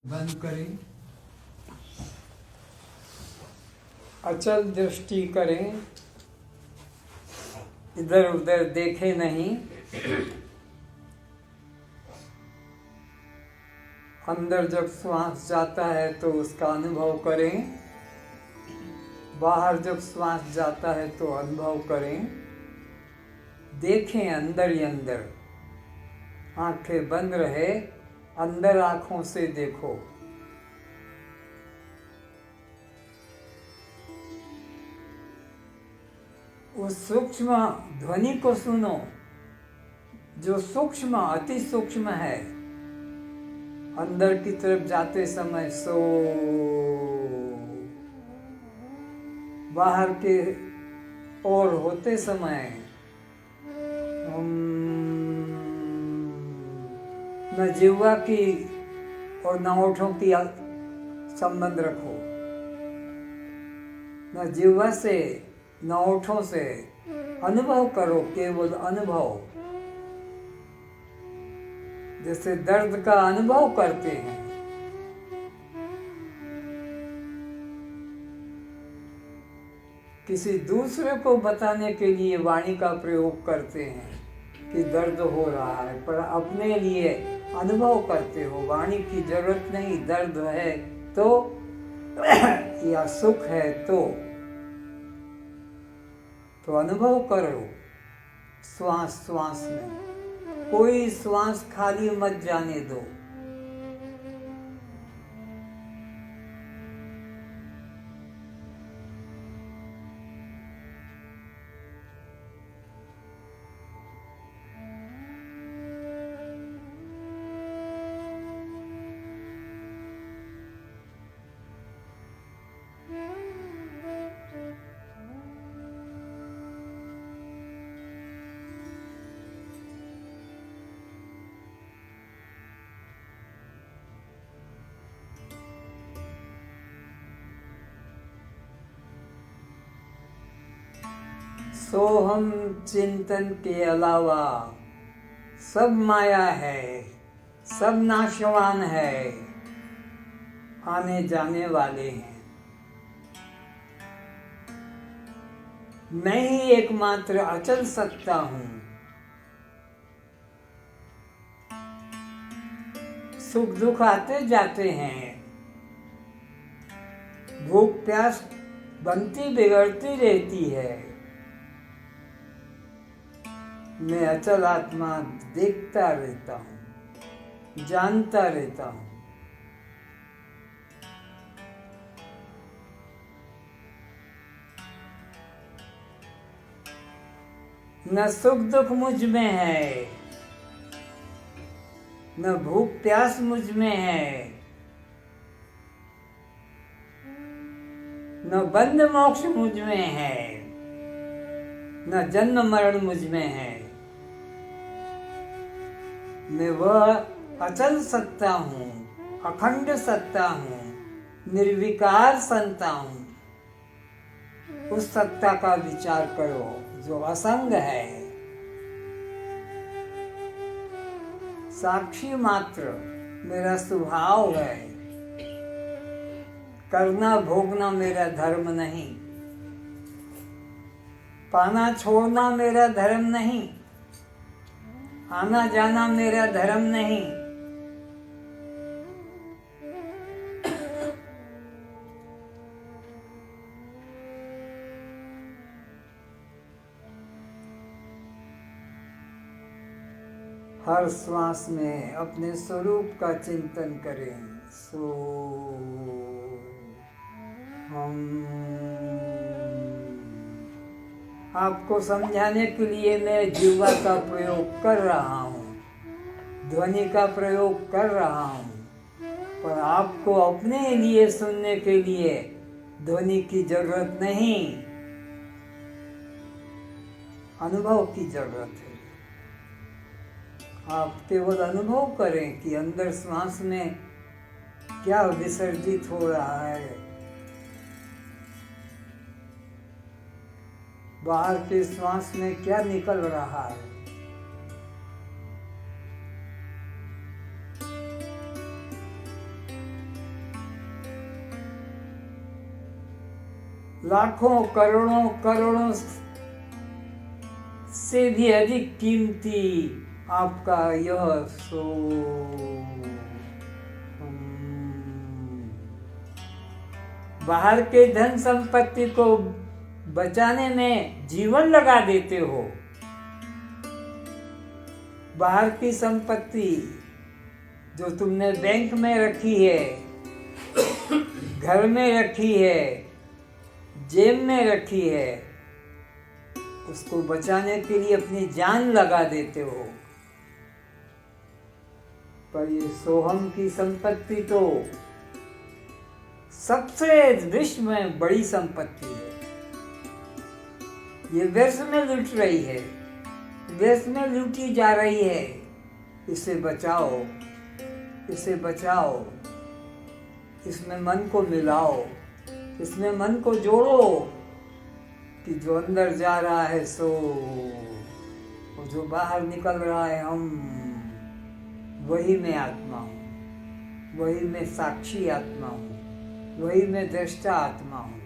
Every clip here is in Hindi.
बंद करें, अचल दृष्टि करें, इधर उधर देखें नहीं। अंदर जब श्वास जाता है तो उसका अनुभव करें, बाहर जब श्वास जाता है तो अनुभव करें। देखें अंदर ही अंदर, आंखें बंद रहे, अंदर आंखों से देखो। उस सूक्ष्म ध्वनि को सुनो जो सूक्ष्म अति सूक्ष्म है। अंदर की तरफ जाते समय सो, बाहर के ओर होते समय न जिह्वा की और न होठों की संबंध रखो, न जिह्वा से न होठों से। अनुभव करो, केवल अनुभव, जैसे दर्द का अनुभव करते हैं। किसी दूसरे को बताने के लिए वाणी का प्रयोग करते हैं कि दर्द हो रहा है, पर अपने लिए अनुभव करते हो। वाणी की जरूरत नहीं। दर्द है तो या सुख है तो अनुभव करो। श्वास श्वास में कोई श्वास खाली मत जाने दो। सोहम चिंतन के अलावा सब माया है, सब नाशवान है, आने जाने वाले हैं। मैं ही एकमात्र अचल सत्ता हूँ। सुख दुख आते जाते हैं, भूख प्यास बनती बिगड़ती रहती है। मैं अचल आत्मा देखता रहता हूँ, जानता रहता हूँ। न सुख दुख मुझ में है, न भूख प्यास मुझ में है, न बंध मोक्ष मुझ में है, न जन्म मरण मुझ में है। मैं वह अचल सत्ता हूँ, अखंड सत्ता हूँ, निर्विकार सत्ता हूँ। उस सत्ता का विचार करो जो असंग है, साक्षी मात्र मेरा स्वभाव है। करना भोगना मेरा धर्म नहीं, पाना छोड़ना मेरा धर्म नहीं, आना जाना मेरा धर्म नहीं। हर श्वास में अपने स्वरूप का चिंतन करें। सो हम आपको समझाने के लिए मैं जिह्वा का प्रयोग कर रहा हूँ, ध्वनि का प्रयोग कर रहा हूँ, पर आपको अपने लिए सुनने के लिए ध्वनि की जरूरत नहीं, अनुभव की जरूरत है। आप केवल अनुभव करें कि अंदर श्वास में क्या विसर्जित हो रहा है, बाहर के श्वास में क्या निकल रहा है। लाखों करोड़ों करोड़ों से भी अधिक कीमती आपका यह बाहर के धन संपत्ति को बचाने में जीवन लगा देते हो। बाहर की संपत्ति जो तुमने बैंक में रखी है, घर में रखी है, जेब में रखी है, उसको बचाने के लिए अपनी जान लगा देते हो। पर ये सोहम की संपत्ति तो सबसे विश्व में बड़ी संपत्ति है। ये व्यर्थ में लूट रही है, व्यर्थ में लूटी जा रही है। इसे बचाओ, इसे बचाओ, इसमें मन को मिलाओ, इसमें मन को जोड़ो कि जो अंदर जा रहा है सो, जो बाहर निकल रहा है हम, वही मैं आत्मा हूँ, वही मैं साक्षी आत्मा हूँ, वही मैं दृष्टा आत्मा हूँ।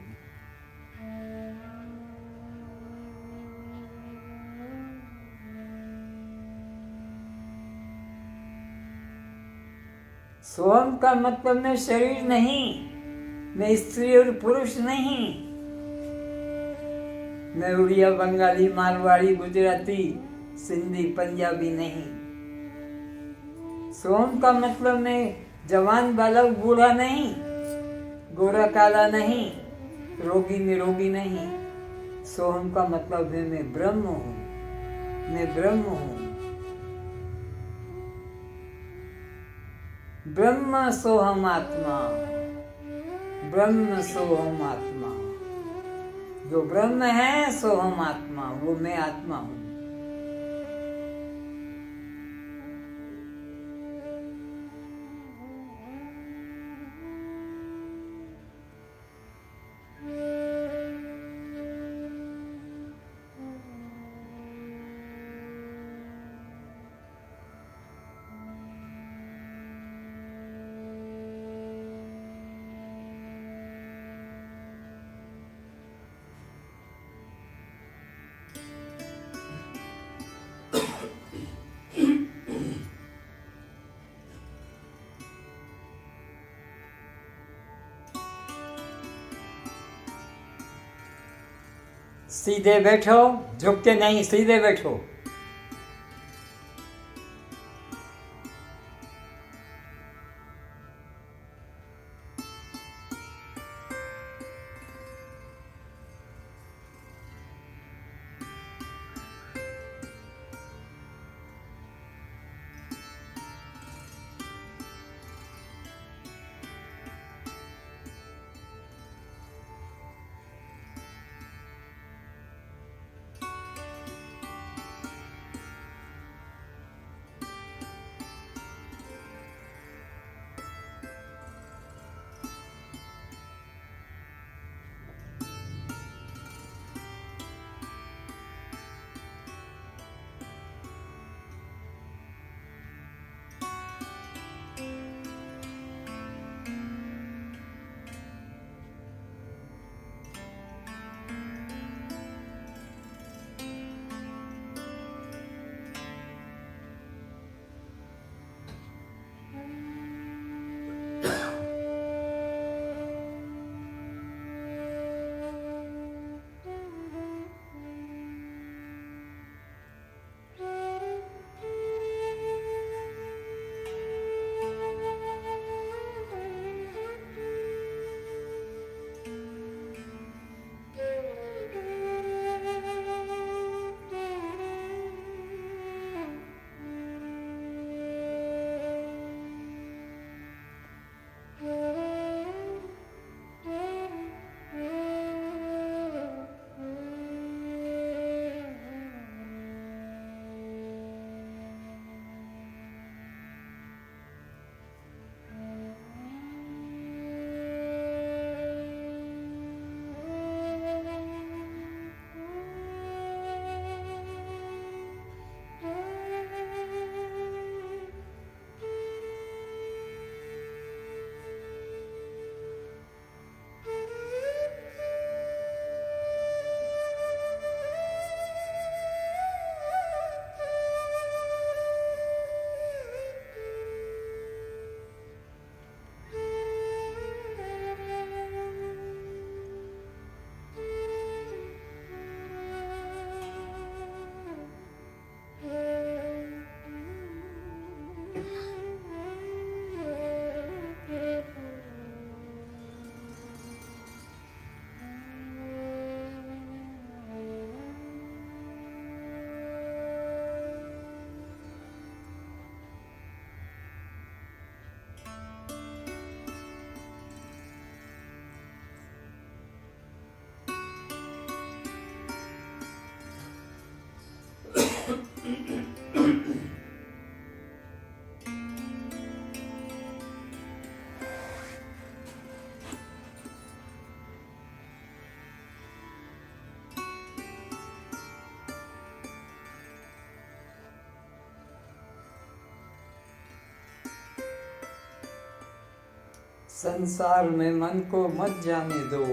सोहम का मतलब मैं शरीर नहीं, मैं स्त्री और पुरुष नहीं, मैं उड़िया, बंगाली, मारवाड़ी, गुजराती, सिंधी, पंजाबी नहीं। सोहम का मतलब मैं जवान, बालक, बूढ़ा नहीं, गोरा काला नहीं, रोगी निरोगी नहीं। सोहम का मतलब है मैं ब्रह्म हूँ, मैं ब्रह्म हूँ। ब्रह्म सोहम आत्मा, ब्रह्म सोहम आत्मा। जो ब्रह्म है सोहम आत्मा, वो मैं आत्मा हूँ। सीधे बैठो, झुक के नहीं, सीधे बैठो। संसार में मन को मत जाने दो।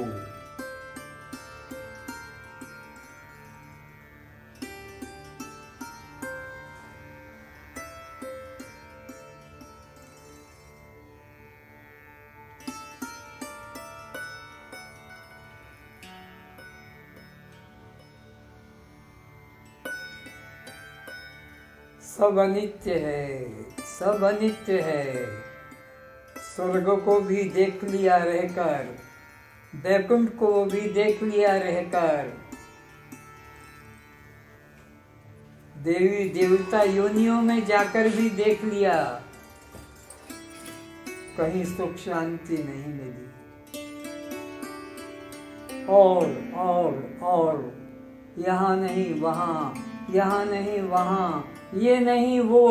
सब अनित्य है, सब अनित्य है। स्वर्ग को भी देख लिया रहकर, वैकुंठ को भी देख लिया रहकर, देवी देवता योनियों में जाकर भी देख लिया, कहीं सुख शांति नहीं मिली। और यहाँ नहीं वहाँ, यहाँ नहीं वहाँ, ये नहीं वो,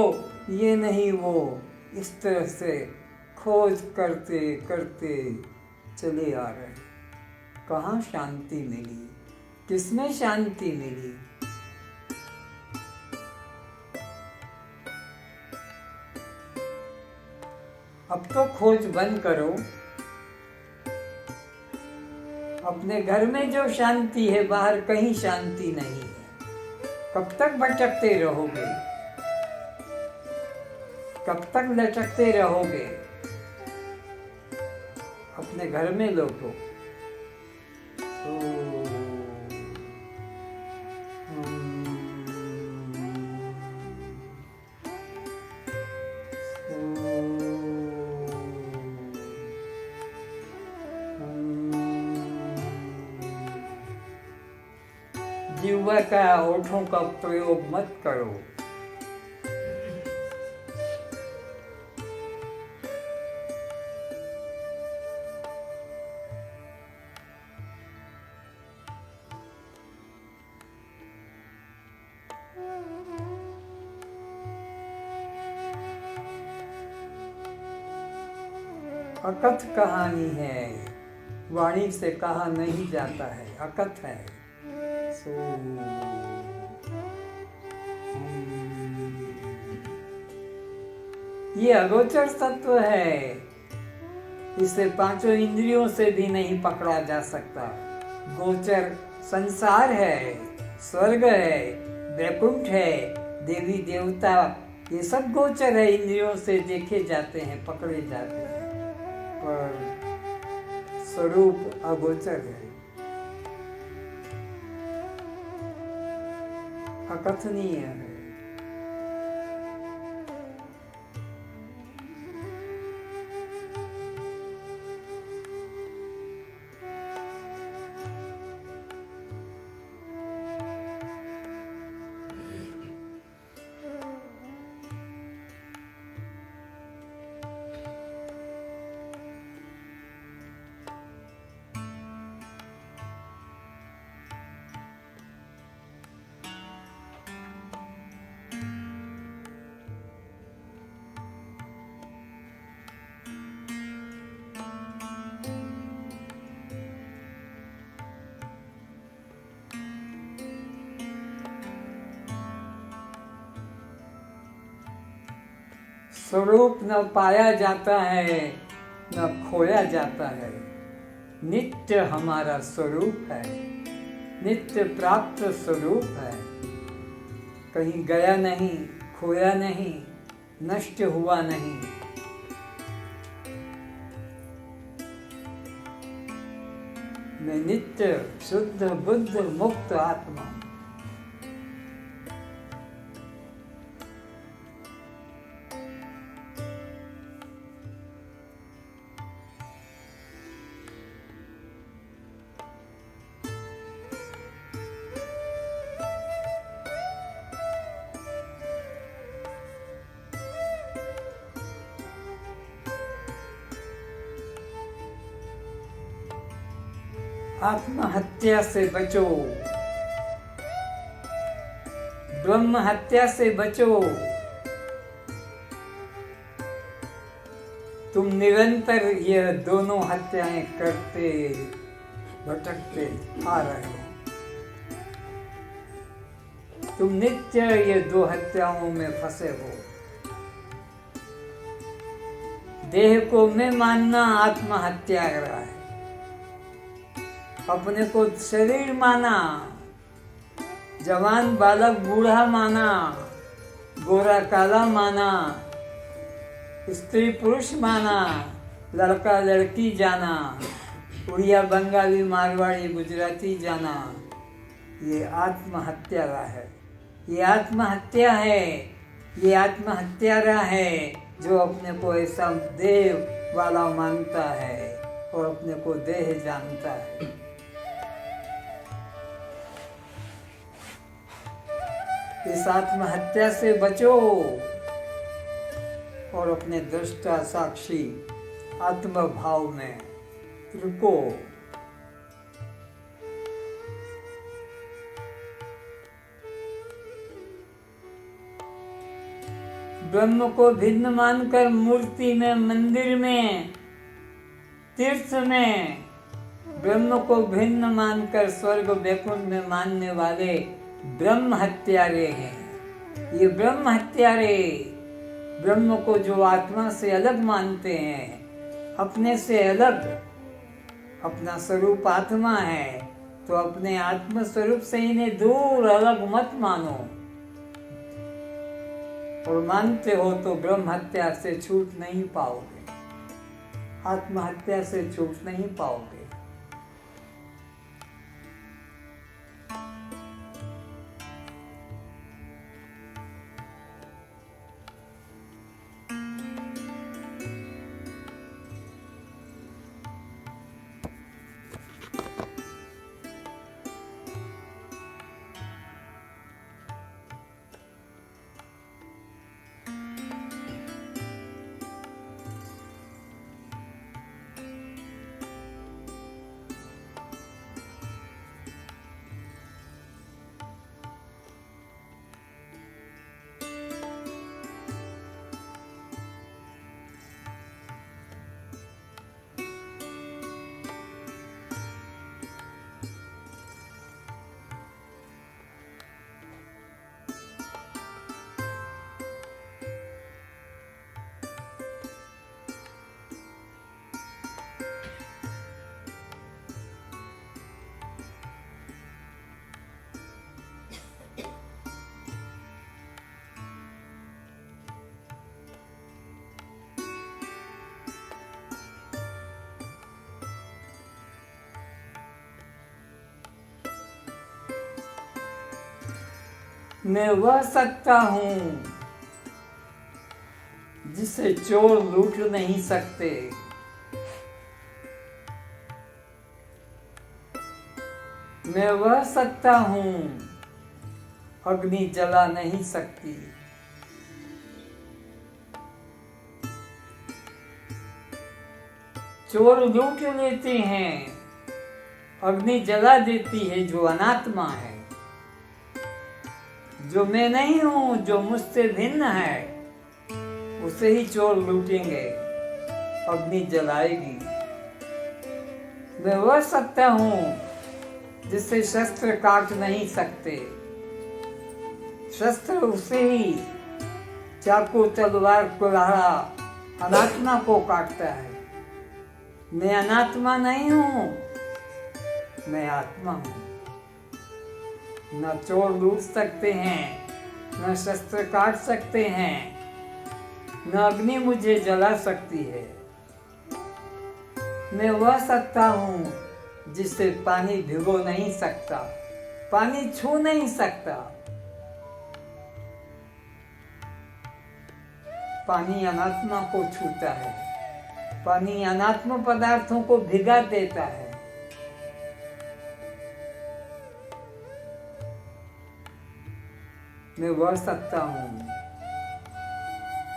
ये नहीं वो, इस तरह से खोज करते करते चले आ रहे। कहाँ शांति मिली, किसमें शांति मिली? अब तो खोज बंद करो। अपने घर में जो शांति है, बाहर कहीं शांति नहीं है। कब तक भटकते रहोगे? कब तक लटकते रहोगे? अपने घर में लौटो। जिह्वा का होठों का प्रयोग मत करो। अकथ कहानी है, वाणी से कहा नहीं जाता है, अकथ है। ये अगोचर तत्व है, इसे पांचों इंद्रियों से भी नहीं पकड़ा जा सकता। गोचर संसार है, स्वर्ग है, वैकुंठ है, देवी देवता, ये सब गोचर है, इंद्रियों से देखे जाते हैं, पकड़े जाते हैं, पर स्वरूप अगोचर है, अकथनीय है। स्वरूप न पाया जाता है, न खोया जाता है। नित्य हमारा स्वरूप है, नित्य प्राप्त स्वरूप है। कहीं गया नहीं, खोया नहीं, नष्ट हुआ नहीं। मैं नित्य शुद्ध बुद्ध मुक्त आत्मा। आत्महत्या से बचो, ब्रह्म हत्या से बचो। तुम निरंतर यह दोनों हत्याएं करते भटकते आ रहे हो। तुम नित्य ये दो हत्याओं में फंसे हो। देह को मैं मानना आत्महत्या है। अपने को शरीर माना, जवान बालक बूढ़ा माना, गोरा काला माना, स्त्री पुरुष माना, लड़का लड़की जाना, उड़िया बंगाली मारवाड़ी गुजराती जाना, ये आत्महत्यारा है। ये आत्महत्या है, ये आत्महत्यारा है जो अपने को ऐसा देह वाला मानता है और अपने को देह जानता है। इस आत्महत्या से बचो और अपने दृष्टा साक्षी आत्मभाव में रुको। ब्रह्म को भिन्न मानकर मूर्ति में, मंदिर में, तीर्थ में, ब्रह्म को भिन्न मानकर स्वर्ग वैकुंठ में मानने वाले ब्रह्म हत्यारे हैं। ये ब्रह्म हत्यारे ब्रह्म को जो आत्मा से अलग मानते हैं, अपने से अलग, अपना स्वरूप आत्मा है, तो अपने आत्म स्वरूप से इन्हें दूर अलग मत मानो। और मानते हो तो ब्रह्म हत्या से छूट नहीं पाओगे, आत्महत्या से छूट नहीं पाओगे। मैं वह सत्ता हूं जिसे चोर लूट नहीं सकते। मैं वह सत्ता हूं अग्नि जला नहीं सकती। चोर लूट लेते हैं, अग्नि जला देती है जो अनात्मा है। जो मैं नहीं हूं, जो मुझसे भिन्न है, उसे ही चोर लूटेंगे, अग्नि जलाएगी। मैं वह सत्ता हूं जिसे शस्त्र काट नहीं सकते। शस्त्र उसे ही, चाकू तलवार कुल्हाड़ा अनात्मा को काटता है। मैं अनात्मा नहीं हूं, मैं आत्मा हूं। न चोर लूट सकते हैं, न शस्त्र काट सकते हैं, न अग्नि मुझे जला सकती है। मैं वह सत्ता हूं जिसे पानी भिगो नहीं सकता, पानी छू नहीं सकता। पानी अनात्मा को छूता है, पानी अनात्म पदार्थों को भिगा देता है। मैं वह सत्ता हूं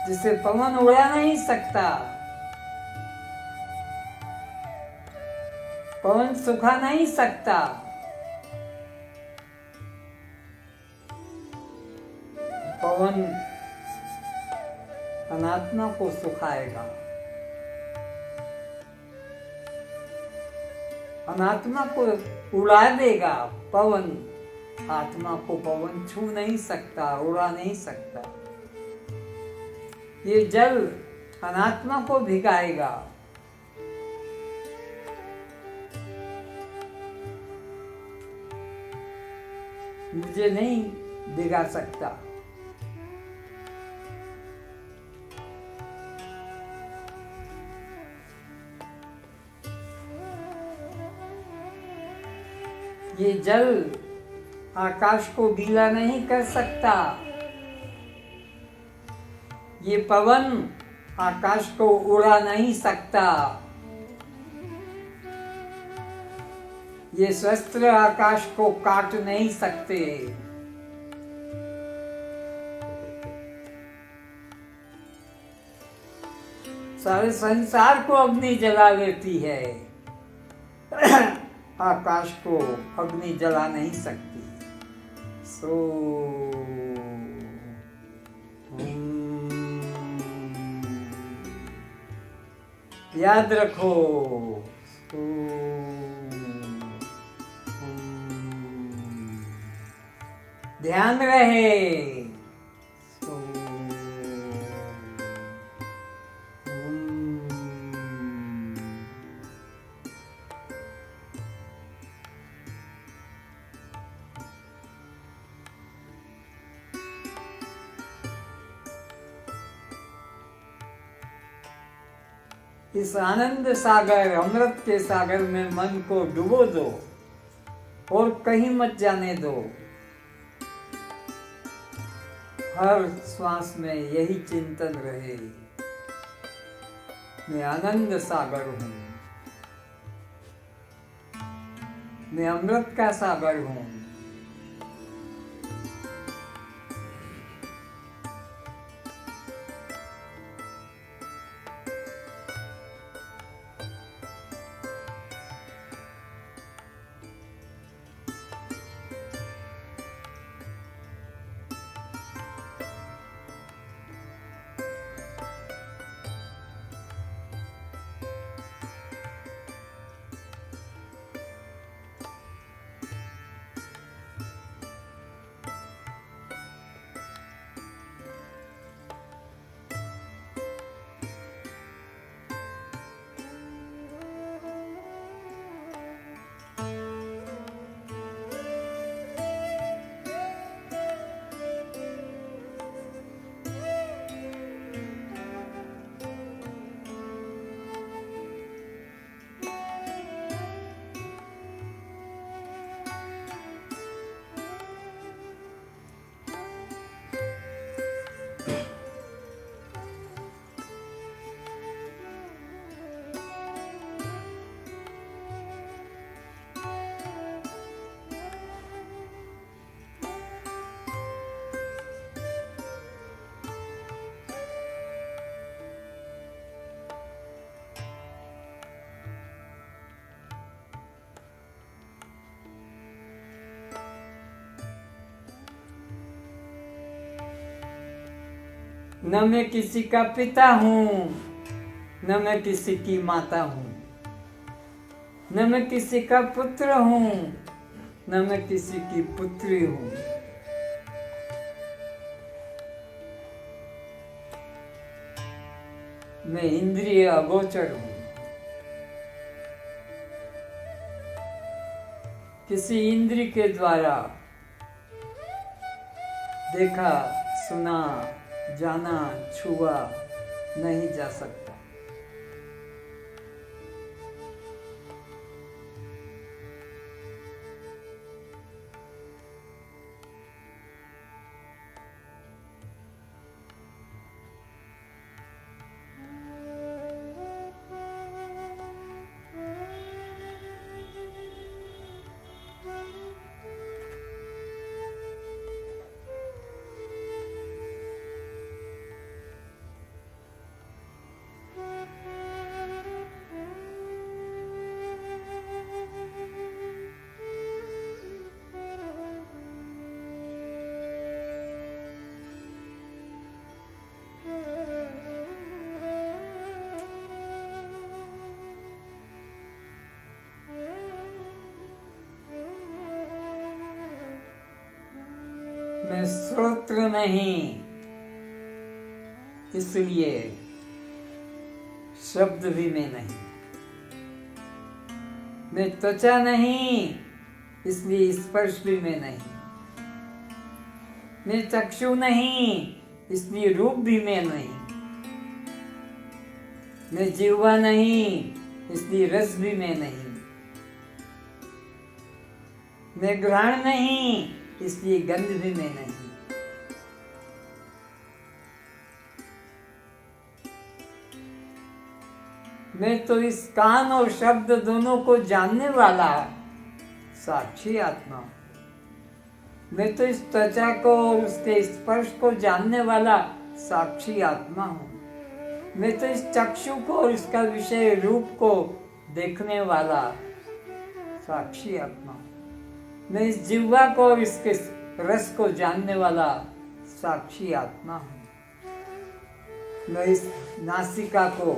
जिसे पवन उड़ा नहीं सकता, पवन सुखा नहीं सकता। पवन अनात्मा को सुखाएगा, अनात्मा को उड़ा देगा। पवन आत्मा को पवन छू नहीं सकता, उड़ा नहीं सकता। ये जल अनात्मा को भिगाएगा। मुझे नहीं भिगा सकता। ये जल आकाश को गीला नहीं कर सकता। ये पवन आकाश को उड़ा नहीं सकता। ये शस्त्र आकाश को काट नहीं सकते। सारे संसार को अग्नि जला लेती है, आकाश को अग्नि जला नहीं सकती। सो याद रखो। ध्यान रहे। इस आनंद सागर, अमृत के सागर में मन को डुबो दो और कहीं मत जाने दो। हर श्वास में यही चिंतन रहे, मैं आनंद सागर हूं, मैं अमृत का सागर हूं। न मैं किसी का पिता हूँ, न मैं किसी की माता हूँ, न मैं किसी का पुत्र हूँ, न मैं किसी की पुत्री हूँ। मैं इंद्रिय अगोचर हूँ। किसी इंद्रिय के द्वारा देखा, सुना, जाना, छुआ नहीं जा सकता। मैं श्रोत्र नहीं, इसलिए शब्द भी मैं नहीं। मैं त्वचा नहीं, इसलिए स्पर्श भी मैं नहीं। मैं चक्षु नहीं, इसलिए रूप भी मैं नहीं। मैं जिह्वा नहीं, इसलिए रस भी मैं नहीं। मैं घ्राण नहीं, इसलिए गंध भी मैं नहीं। मैं तो इस कान और शब्द दोनों को जानने वाला साक्षी आत्मा हूं। मैं तो इस त्वचा को और उसके स्पर्श को जानने वाला साक्षी आत्मा हूं। मैं तो इस चक्षु को और इसका विषय रूप को देखने वाला साक्षी आत्मा हूं। मैं इस जिह्वा को और इसके रस को जानने वाला साक्षी आत्मा हूं। मैं इस नासिका को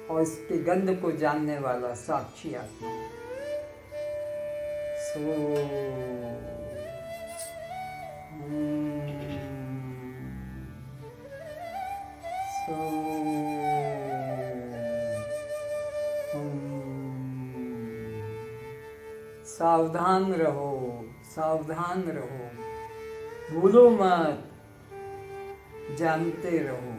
और इसके गंध को जानने वाला साक्षी आत्मा हूं। सावधान रहो, सावधान रहो, भूलो मत, जानते रहो।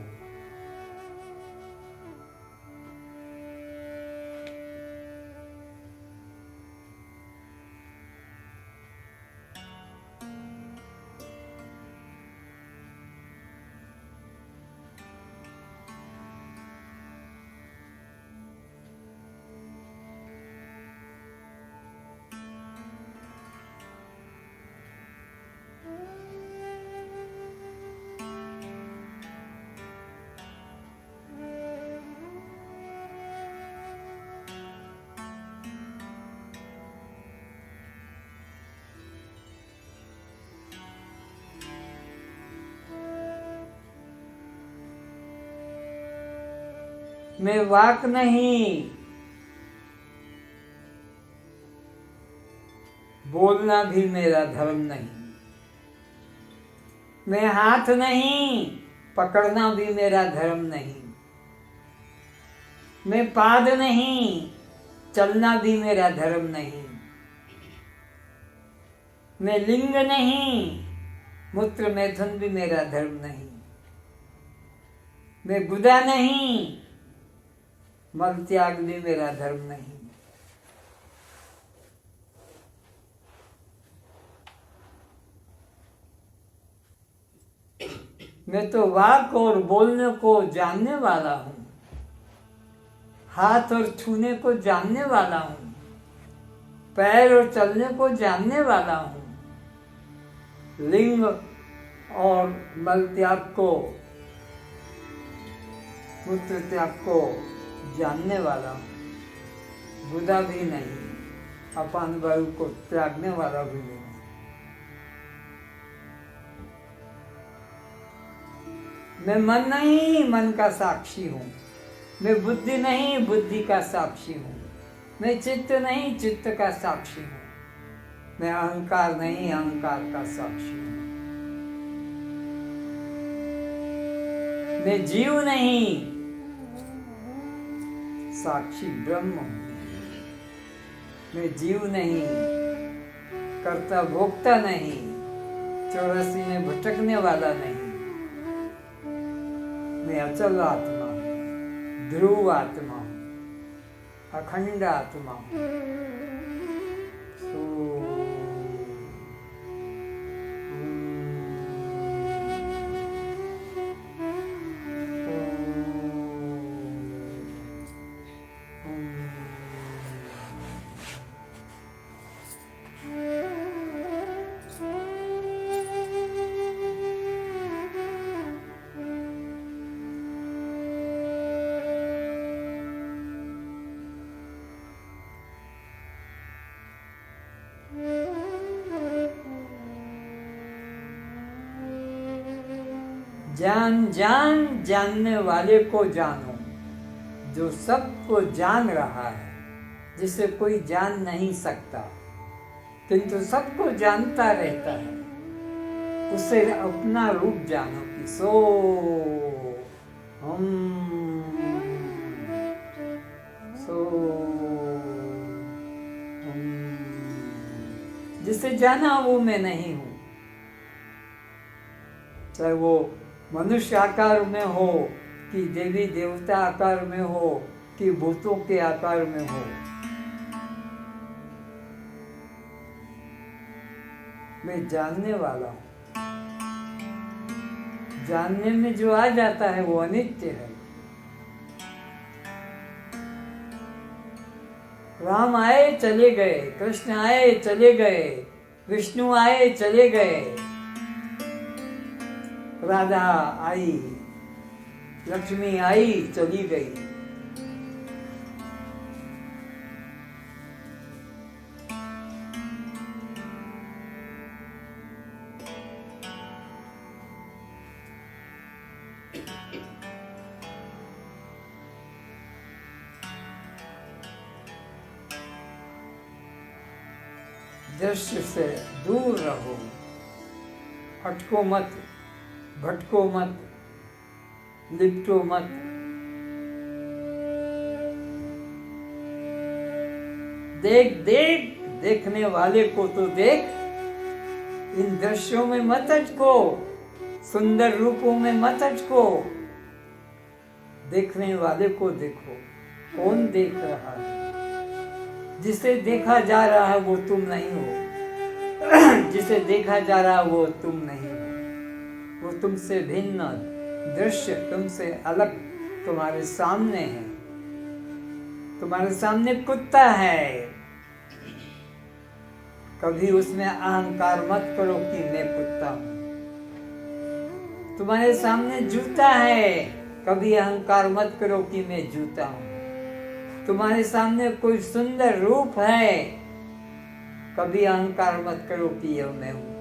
मैं वाक नहीं, बोलना भी मेरा धर्म नहीं। मैं हाथ नहीं, पकड़ना भी मेरा धर्म नहीं। मैं पाद नहीं, चलना भी मेरा धर्म नहीं। मैं लिंग नहीं, मूत्र मैथुन भी मेरा धर्म नहीं। मैं गुदा नहीं, मल त्याग भी मेरा धर्म नहीं। मैं तो वाक और बोलने को जानने वाला हूं, हाथ और छूने को जानने वाला हूं, पैर और चलने को जानने वाला हूं, लिंग और मल त्याग को, मूत्र त्याग को जानने वाला हूं। बुधा भी नहीं, अपान वायु को त्यागने वाला भी नहीं। मैं मन नहीं, मन का साक्षी हूं। मैं बुद्धि नहीं, बुद्धि का साक्षी हूं। मैं चित्त नहीं, चित्त का साक्षी हूं। मैं अहंकार नहीं, अहंकार का साक्षी हूं। मैं जीव नहीं, साक्षी ब्रह्म हूं। मैं जीव नहीं, कर्ता भोक्ता नहीं, 84 में भटकने वाला नहीं। मैं अचल आत्मा हूं, ध्रुव आत्मा हूं, अखंड आत्मा हूं। जान जान जानने वाले को जानो, जो सबको जान रहा है, जिसे कोई जान नहीं सकता किंतु सबको जानता रहता है। उसे अपना रूप जानो कि सो हम सो जिसे जाना वो मैं नहीं हूँ, चाहे वो मनुष्य आकार में हो कि देवी देवता आकार में हो कि भूतों के आकार में हो, मैं जानने वाला हूँ। जानने में जो आ जाता है वो अनित्य है। राम आए चले गए, कृष्ण आए चले गए, विष्णु आए चले गए, राधा आई, लक्ष्मी आई चली गई। दृश्य से दूर रहो, हटको मत, भटको मत, लिपटो मत। देख देख, देखने वाले को तो देख, इन दृश्यों में मत अटको, सुंदर रूपों में मत अटको। देखने वाले को देखो, कौन देख रहा है? जिसे देखा जा रहा है वो तुम नहीं हो। जिसे देखा जा रहा है वो तुम नहीं हो। वो तुमसे भिन्न दृश्य, तुमसे अलग तुम्हारे सामने है। तुम्हारे सामने कुत्ता है, कभी उसमें अहंकार मत करो कि मैं कुत्ता हूं। तुम्हारे सामने जूता है, कभी अहंकार मत करो कि मैं जूता हूं। तुम्हारे सामने कोई सुंदर रूप है, कभी अहंकार मत करो कि यह मैं हूं।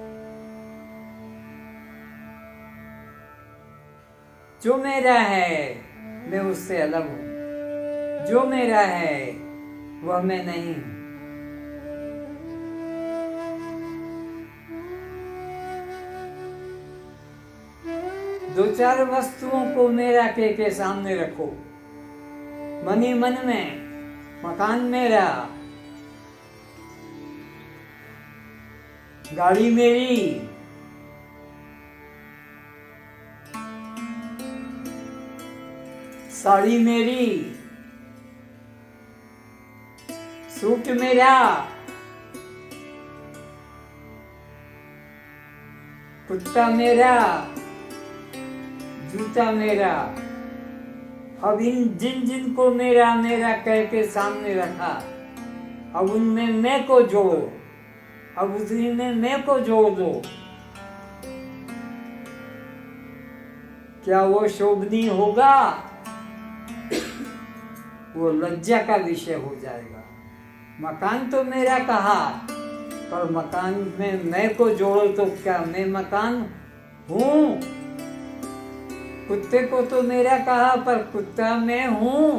जो मेरा है मैं उससे अलग हूं। जो मेरा है वह मैं नहीं हूं। दो चार वस्तुओं को मेरा के सामने रखो, मन ही मन में। मकान मेरा, गाड़ी मेरी, साड़ी मेरी, सूट मेरा, कुत्ता मेरा, जूता मेरा। अब इन जिन को मेरा मेरा कह के सामने रखा, अब उनमें मैं को जोड़ो, अब उसी में मैं को जोड़ दो। क्या वो शोभनीय होगा? वो लज्जा का विषय हो जाएगा। मकान तो मेरा कहा, पर मकान में मैं को जोड़ो तो क्या मैं मकान हूं? कुत्ते को तो मेरा कहा, पर कुत्ता मैं हूं।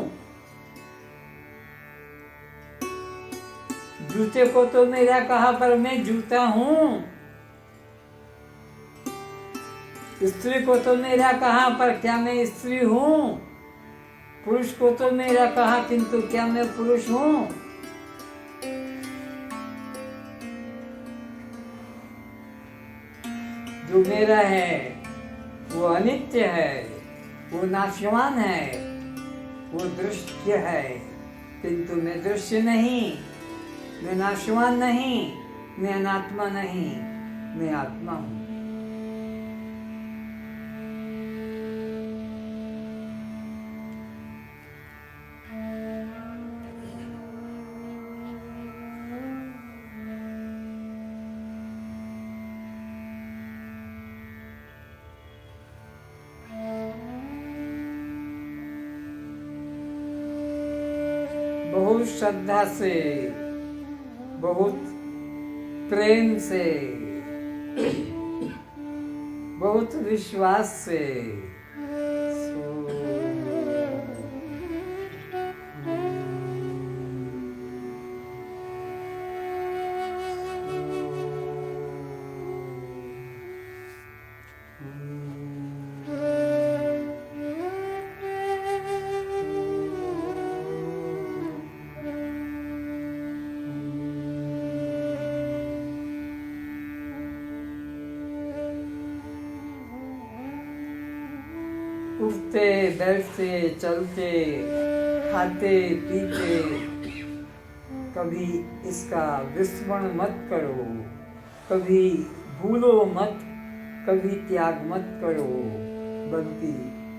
जूते को तो मेरा कहा, पर मैं जूता हूं। स्त्री को तो मेरा कहा, पर क्या मैं स्त्री हूं? पुरुष को तो मेरा कहा, किंतु क्या मैं पुरुष हूं? जो मेरा है वो अनित्य है, वो नाशवान है, वो दृश्य है, किंतु मैं दृश्य नहीं, मैं नाशवान नहीं, मैं अनात्मा नहीं, मैं आत्मा हूं। बहुत श्रद्धा से, बहुत प्रेम से, बहुत विश्वास से उठते बैठते चलते खाते पीते कभी इसका विस्मरण मत करो, कभी भूलो मत, कभी त्याग मत करो, बल्कि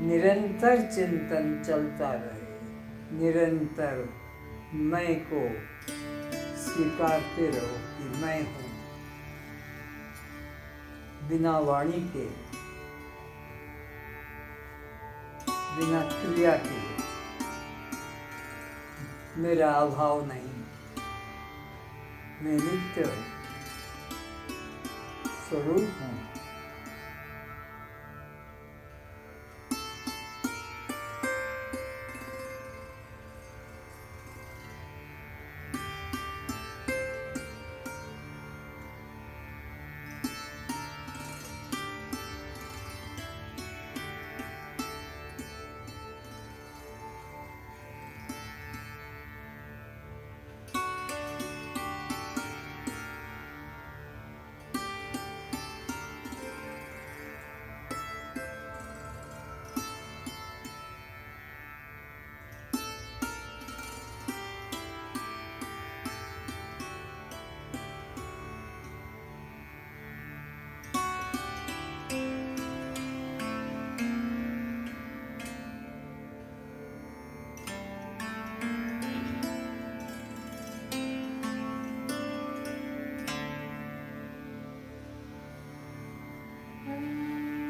निरंतर चिंतन चलता रहे। निरंतर मैं को स्वीकारते रहो कि मैं हूँ, बिना वाणी के, बिना क्रिया के मेरा अभाव नहीं। मैं नित्य स्वरूप हूँ।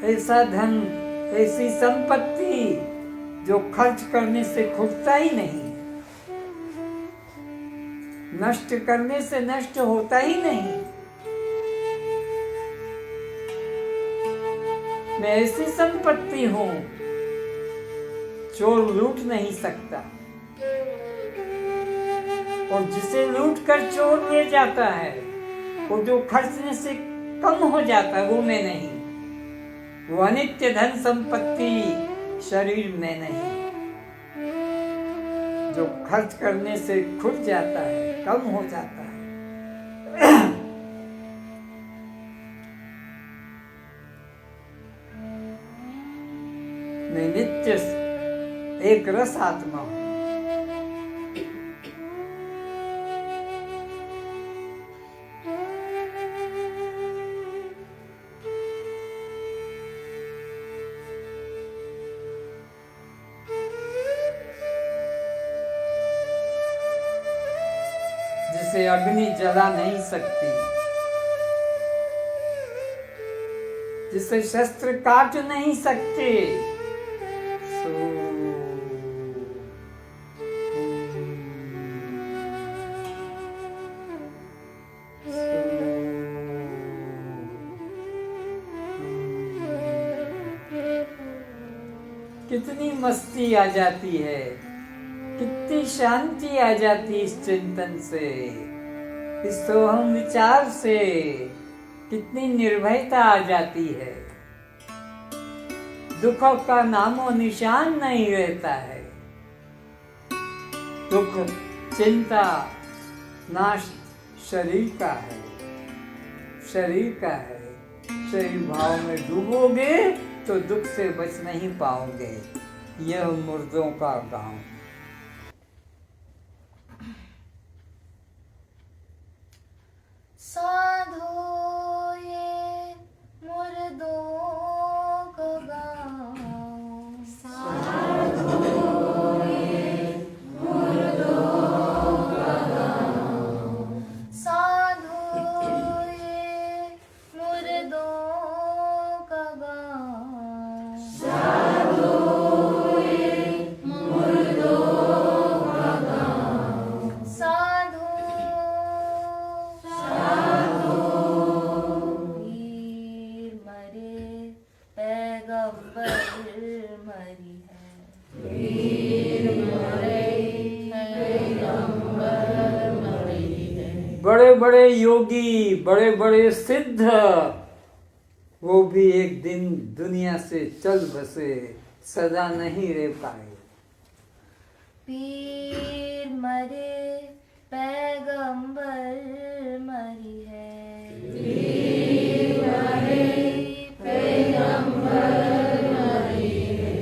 ऐसा धन, ऐसी संपत्ति जो खर्च करने से खुटता ही नहीं, नष्ट करने से नष्ट होता ही नहीं। मैं ऐसी संपत्ति हूं चोर लूट नहीं सकता, और जिसे लूट कर चोर ले जाता है वो जो खर्चने से कम हो जाता है वो मैं नहीं। वो अनित्य धन संपत्ति शरीर में नहीं, जो खर्च करने से खुट जाता है, कम हो जाता है। मैं नित्य एक रस आत्मा हूं। जिसे अग्नि जला नहीं सकती, जिसे शस्त्र काट नहीं सकते, कितनी मस्ती आ जाती है, कितनी शांति आ जाती इस चिंतन से, इस सोहम विचार से, कितनी निर्भयता आ जाती है। दुखों का नामो निशान नहीं रहता है। दुख चिंता नाश शरीर का है, शरीर का है। शरीर भाव में डूबोगे तो दुख से बच नहीं पाओगे। यह मुर्दों का गांव। साधो ये मुर्दों का गाँव, साधो ये मुर्दों का गाँव, साधो ये मुर्दों का गाँव, साधो ये मुर्दों का गाँव, साधो मरी है, वीर मरे पैगंबर मरी है। बड़े बड़े योगी, बड़े बड़े सिद्ध, वो भी एक दिन दुनिया से चल बसे, सदा नहीं रह पाए। पीर मरे पैगंबर मरी है, पीर मरे पैगंबर मरी है।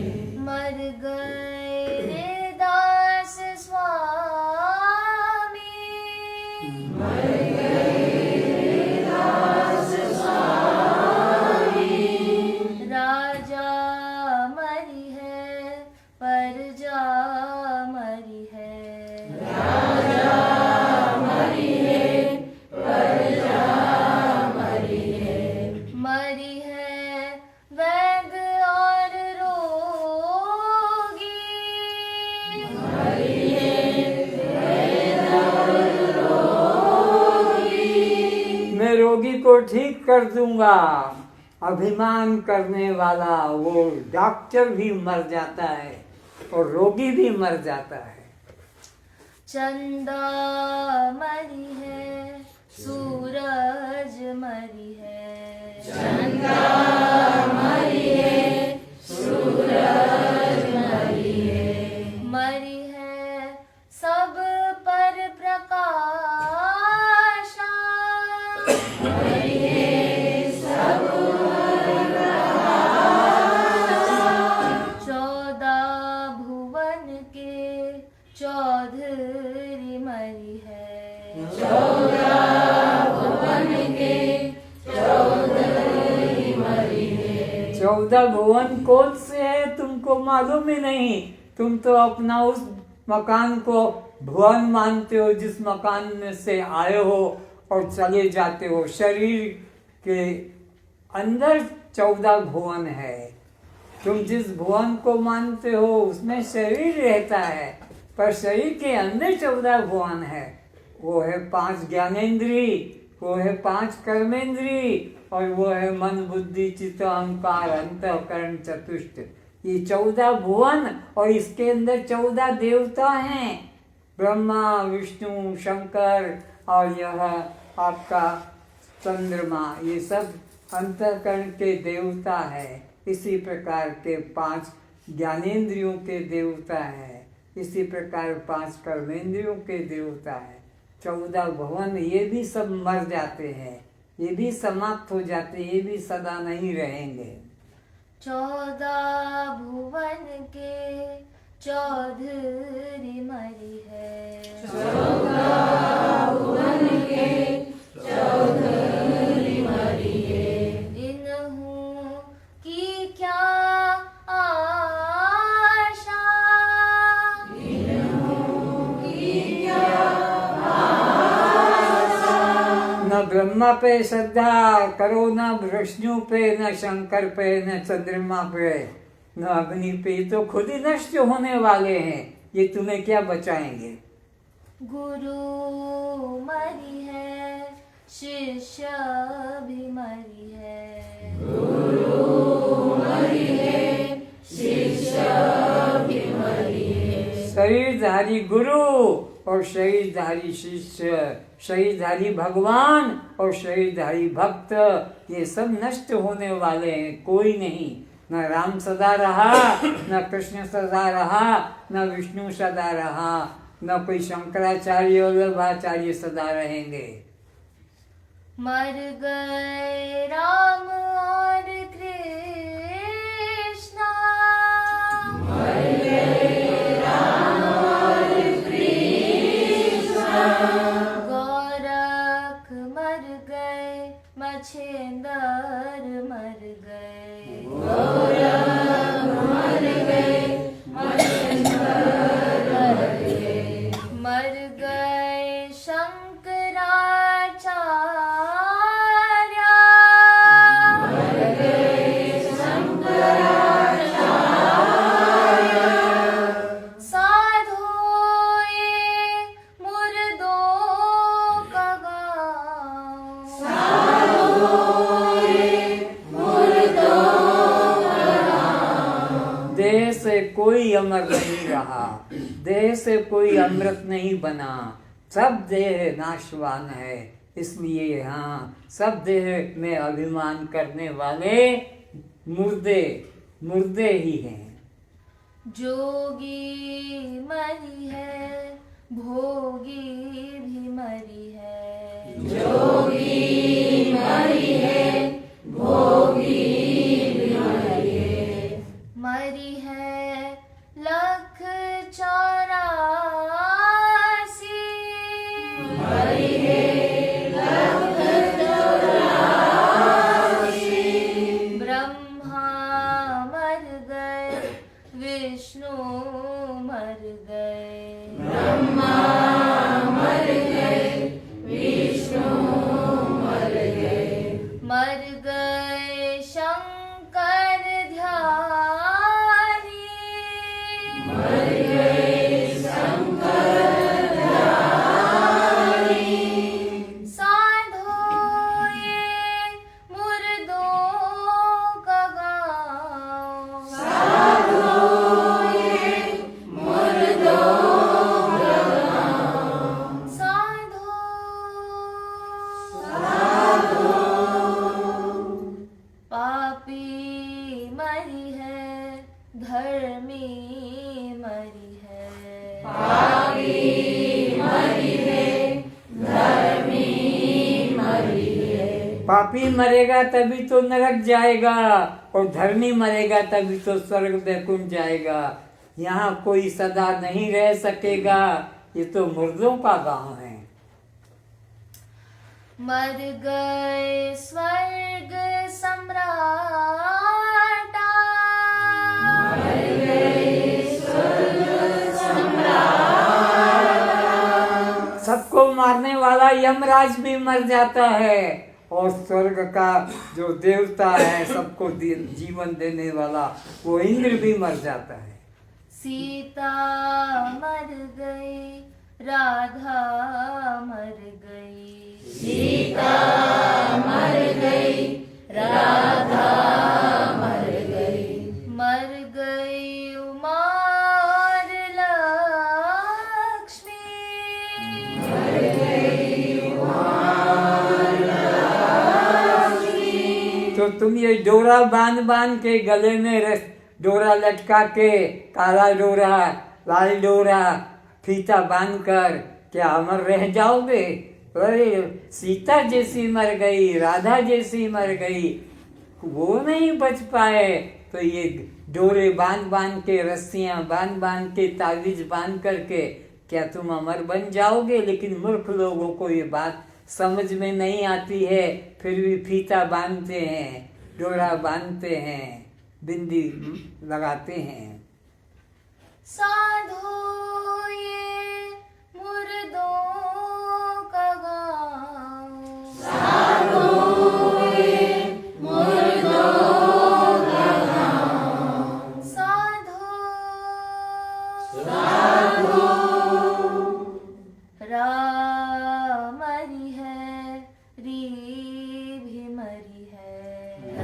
को ठीक कर दूंगा। अभिमान करने वाला वो डॉक्टर भी मर जाता है और रोगी भी मर जाता है। चंदा मरी है, सूरज मरी है। चंदा मरी है, सूरज मरी है। मरी है सब पर प्रकाशा। मरी है सब पर प्रकाशा। 14 भुवन के चौधरी मरी है। 14 भुवन के चौधरी मरी है। 14 भुवन कौन से है तुमको मालूम ही नहीं। तुम तो अपना उस मकान को भुवन मानते हो जिस मकान में से आए हो और चले जाते हो। शरीर के अंदर 14 भुवन है। तुम जिस भुवन को मानते हो उसमें शरीर रहता है, पर शरीर के अंदर 14 भुवन है। वो है 5 ज्ञानेंद्री, वो है 5 कर्मेंद्री, और वो है मन बुद्धि चित्त अहंकार अंतःकरण चतुष्ट। ये 14 भुवन और इसके अंदर 14 देवता हैं, ब्रह्मा विष्णु शंकर और यह आपका चंद्रमा। ये सब अंतःकरण के देवता है। इसी प्रकार के 5 ज्ञानेंद्रियों के देवता है। इसी प्रकार 5 कर्मेंद्रियों के देवता है। 14 भुवन ये भी सब मर जाते हैं, ये भी समाप्त हो जाते, ये भी सदा नहीं रहेंगे। 14 भुवन के चौधरी मरी है। 14 भुवन के चौधरी मरी है। इन्हू की क्या आशा। इन्हू की क्या आशा। न ब्रह्मा पे श्रद्धा करो, न विष्णु पे, न शंकर पे, न चंद्रमा पे, न अग्नि पे। तो खुद ही नष्ट होने वाले हैं, ये तुम्हें क्या बचाएंगे। गुरु मरी है, शिष्य भी मरी है। गुरु मरी है, शिष्य भी मरी है। शरीरधारी गुरु और शरीरधारी शिष्य, शरीरधारी भगवान और शरीरधारी भक्त, ये सब नष्ट होने वाले हैं। कोई नहीं, न राम सदा रहा, न कृष्ण सदा रहा, न विष्णु सदा रहा, न कोई शंकराचार्य वल्लभाचार्य सदा रहेंगे। मर गए राम और कृष्ण। मर गए राम और कृष्ण। गोरख मर गए, मछेंद्र मर गए। गोरख मर गए, मछेंद्र मर गए। मर गए शंकराचार्य। मर गए शंकराचार्य। साधो ये मुर्दों का गाँव। साधो ये मुर्दों का गाँव। देह से कोई अमर नहीं रहा, देह से कोई अमृत नहीं बना, सब देह नाशवान है। इसलिए यहाँ सब देह में अभिमान करने वाले मुर्दे मुर्दे ही हैं। जोगी मरी है, भोगी भी मरी है। जोगी मरी है, भोगी भी मरी है। मरी है 184। मरी है 184। ब्रह्मा मर गए, विष्णु मर गए। ब्रह्मा मर गए, विष्णु मर गए। मर गए पापी मरेगा तभी तो नरक जाएगा और धर्मी मरेगा तभी तो स्वर्ग वैकुंठ जाएगा। यहाँ कोई सदा नहीं रह सकेगा, ये तो मुर्दों का गांव है। मर गए स्वर्ग सम्राटा, मर गए स्वर्ग सम्राटा। सबको मारने वाला यमराज भी मर जाता है और स्वर्ग का जो देवता है, सबको जीवन देने वाला, वो इंद्र भी मर जाता है। सीता मर गई, राधा मर गई, सीता मर गई, राधा मर गई, मर गई उमा और लक्ष्मी, मर गई उमा और लक्ष्मी। तो तुम ये डोरा बांध बांध के गले में डोरा लटका के, काला डोरा, लाल डोरा, फीता बांध कर क्या अमर रह जाओगे? अरे सीता जैसी मर गई, राधा जैसी मर गई, वो नहीं बच पाए तो ये डोरे बांध बांध के, रस्सियां बांध बांध के, तावीज बांध करके क्या तुम अमर बन जाओगे? लेकिन मूर्ख लोगों को ये बात समझ में नहीं आती है, फिर भी फीता बांधते हैं, डोरा बांधते हैं, बिंदी लगाते हैं। साधो ये मुर्दों का गाँव, साधो ये मुर्दों का गाँव, साधो साधो राम मरी है, री भी मरी है,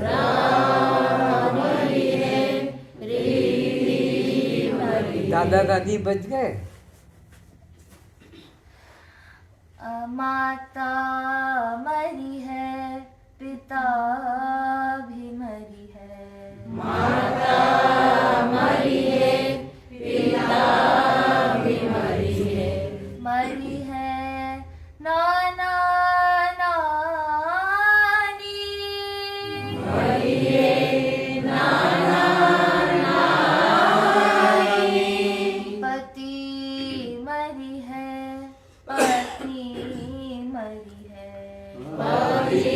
राम मरी है, री भी मरी है। दादा दादी बच गए? माता मरी है, पिता भी मरी है, माता मरी है, पिता भी मरी है, मरी है नाना नानी, मरी है नाना नानी, पति मरी है, पत्नी मरी है, पति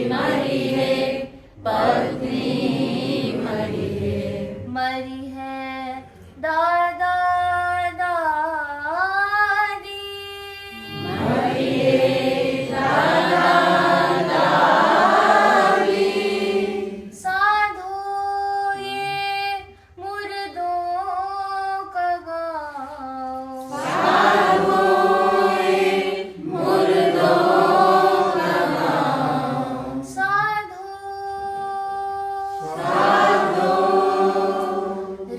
मरी है, पत्नी मरी है, मरी है दादा दादी, मरी है दादा दादी। साधो ये मुर्दों का गाँव, साधो ये मुर्दों का गाँव, साधो साधो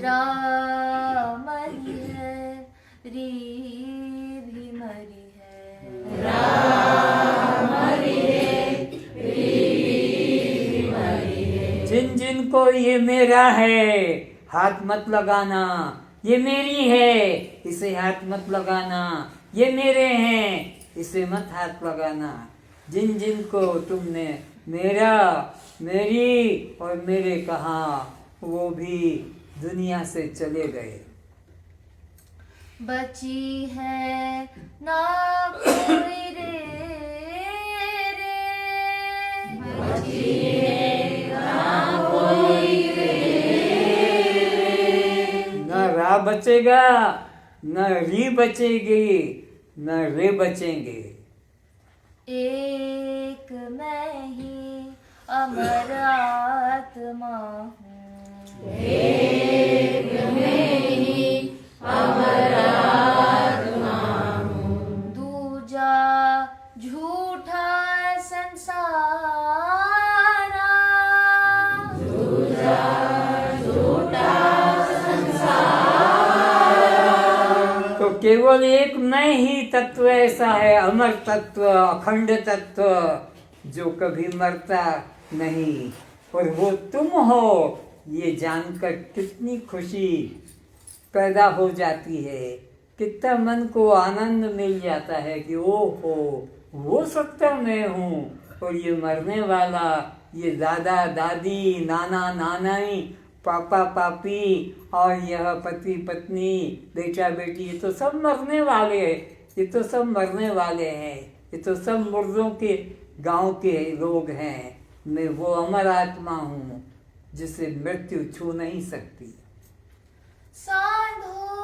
राम मरी है, री भी मरी है, राम मरी है, री भी मरी है। जिन जिन को ये मेरा है हाथ मत लगाना, ये मेरी है इसे हाथ मत लगाना, ये मेरे हैं इसे मत हाथ लगाना। जिन जिन को तुमने मेरा, मेरी और मेरे कहा, वो भी दुनिया से चले गए। बची है ना कोई रे रे, बची है ना कोई रे रे, न रा बचेगा, न री बचेगी, न रे बचेंगे। एक मैं ही अमर आत्मा हूँ, एक मैं ही अमर आत्मा हूँ, दूजा झूठा संसारा, दूजा झूठा संसार। तो केवल एक मैं ही तत्व ऐसा है, अमर तत्व, अखंड तत्व, जो कभी मरता नहीं, और वो तुम हो। ये जानकर कितनी खुशी पैदा हो जाती है, कितना मन को आनंद मिल जाता है कि ओ हो, वो सत्य मैं हूँ, और ये मरने वाला, ये दादा दादी, नाना नानी, पापा पापी और यह पति पत्नी, बेटा बेटी, ये तो सब मरने वाले हैं। ये तो सब मरने वाले हैं। ये तो सब मुर्दों के गांव के लोग हैं। मैं वो अमर आत्मा हूँ जिसे मृत्यु छू नहीं सकती। साधु